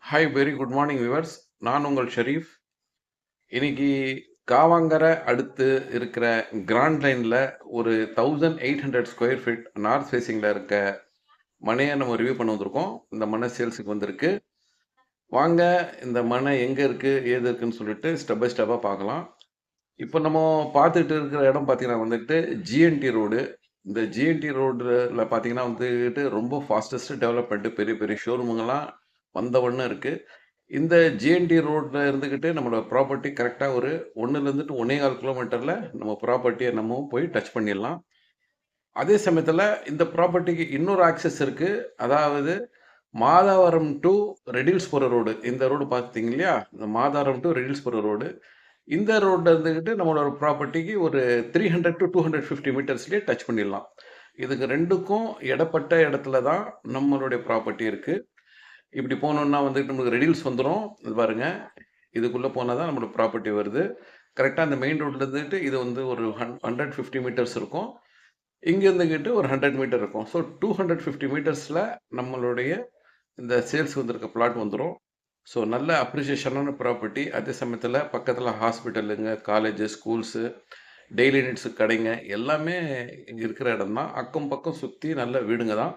Hi very good morning viewers. நான் உங்கள் ஷெரீஃப். இன்னைக்கு காவாங்கர அடுத்து இருக்கிற கிராண்ட் லைனில் ஒரு 1800 ஸ்கொயர் ஃபீட் நார்த் ஃபேஸிங்கில் இருக்க மனையை நம்ம ரிவ்யூ பண்ண வந்திருக்கோம். இந்த மனை சேல்ஸுக்கு வந்திருக்கு. வாங்க இந்த மனை எங்கே இருக்குது ஏது இருக்குன்னு சொல்லிட்டு ஸ்டெப் பை ஸ்டெப்பாக பார்க்கலாம். இப்போ நம்ம பார்த்துட்டு இருக்கிற இடம் பார்த்தீங்கன்னா வந்துட்டு ஜிஎன்டி ரோடு. இந்த ஜிஎன்டி ரோடில் பார்த்தீங்கன்னா வந்துட்டு ரொம்ப ஃபாஸ்டஸ்ட் டெவலப்மெண்ட்டு, பெரிய பெரிய ஷோரூமுங்கெல்லாம் வந்தவண்ணம் இருக்குது. இந்த ஜிஎன்டி ரோட்ல இருந்துக்கிட்டு நம்மளோட ப்ராப்பர்ட்டி கரெக்டாக ஒரு 1லேருந்து 1.25 கிலோமீட்டரில் நம்ம ப்ராப்பர்ட்டியை நம்ம போய் டச் பண்ணிடலாம். அதே சமயத்தில் இந்த ப்ராப்பர்ட்டிக்கு இன்னொரு ஆக்சஸ் இருக்குது. அதாவது மாதாவரம் டு ரெடில்ஸ் போகிற ரோடு. இந்த ரோடு பார்த்தீங்க இல்லையா, இந்த மாதாவரம் டு ரெடில்ஸ் போகிற ரோடு. இந்த ரோட்டில் இருந்துக்கிட்டு நம்மளோட ப்ராப்பர்ட்டிக்கு ஒரு 300 to 250 மீட்டர்ஸ்லேயே டச் பண்ணிடலாம். இதுக்கு ரெண்டுக்கும் இடப்பட்ட இடத்துல தான் நம்மளுடைய ப்ராப்பர்ட்டி இருக்குது. இப்படி போனோம்னா வந்துட்டு நமக்கு ரெடில்ஸ் வந்துடும். இது பாருங்க, இதுக்குள்ளே போனால் தான் நம்மளோட ப்ராப்பர்ட்டி வருது. கரெக்டாக அந்த மெயின் ரோட்ல இருந்துட்டு இது வந்து ஒரு 150 மீட்டர்ஸ் இருக்கும். இங்கேருந்துக்கிட்டு ஒரு 100 மீட்டர் இருக்கும். ஸோ 250 மீட்டர்ஸில் நம்மளுடைய இந்த சேல்ஸ் வந்திருக்க பிளாட் வந்துடும். ஸோ நல்ல அப்ரிசியேஷனான ப்ராப்பர்ட்டி. அதே சமயத்தில் பக்கத்தில் ஹாஸ்பிட்டலுங்க, காலேஜு, ஸ்கூல்ஸு, டெய்லி நீட்ஸு கடைங்க எல்லாமே இங்கே இருக்கிற இடம் தான். அக்கம் பக்கம் சுற்றி நல்ல வீடுங்க தான்.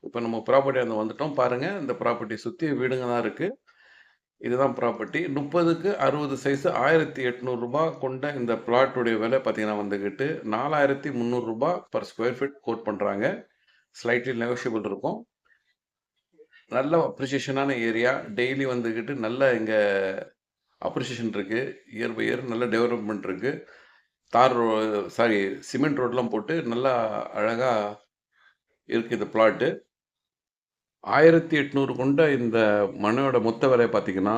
இப்போ நம்ம ப்ராப்பர்ட்டி அந்த வந்துட்டோம் பாருங்கள். இந்த ப்ராப்பர்ட்டி சுற்றி வீடுங்க தான் இருக்குது. இதுதான் ப்ராப்பர்ட்டி. 30க்கு 60 சைஸு 1800 ரூபாய் கொண்ட இந்த பிளாட்டுடைய விலை பார்த்தீங்கன்னா வந்துக்கிட்டு 4300 ரூபாய் பர் ஸ்கொயர் ஃபீட் கோட் பண்ணுறாங்க. ஸ்லைட்லி நெகோஷியபிள் இருக்கும். நல்ல அப்ரிசியேஷனான ஏரியா. டெய்லி வந்துக்கிட்டு நல்ல இங்கே அப்ரிசியேஷன் இருக்குது. இயர் பை இயர் நல்ல டெவலப்மெண்ட் இருக்குது. சிமெண்ட் ரோட்லாம் போட்டு நல்லா அழகாக இருக்குது இந்த பிளாட்டு. 1800 கொண்ட இந்த மனையோட மொத்த விலை பார்த்தீங்கன்னா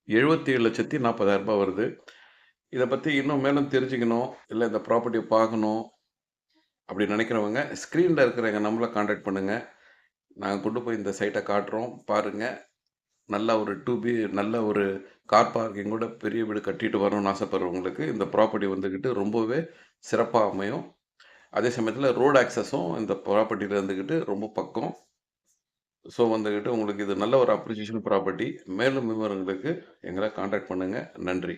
77,40,000 ரூபாய் வருது. இதை பற்றி இன்னும் மேலும் தெரிஞ்சுக்கணும், இல்லை இந்த ப்ராப்பர்ட்டியை பார்க்கணும் அப்படி நினைக்கிறவங்க ஸ்க்ரீனில் இருக்கிற எங்கள் நம்பரை கான்டாக்ட் பண்ணுங்கள். நாங்கள் கொண்டு போய் இந்த சைட்டை காட்டுறோம் பாருங்கள். நல்ல ஒரு 2B நல்ல ஒரு கார் பார்க்கிங்கோட பெரிய வீடு கட்டிட்டு வரணும்னு ஆசைப்படுறவங்களுக்கு இந்த ப்ராப்பர்ட்டி வந்துக்கிட்டு ரொம்பவே சிறப்பாக அமையும். அதே சமயத்தில் ரோடு ஆக்சஸும் இந்த ப்ராப்பர்ட்டியில் இருந்துக்கிட்டு ரொம்ப பக்கம். ஸோ வந்துக்கிட்டு உங்களுக்கு இது நல்ல ஒரு அப்ரிசியேஷன் ப்ராப்பர்ட்டி. மேலும் விவரங்களுக்கு எங்களை கான்டாக்ட் பண்ணுங்கள். நன்றி.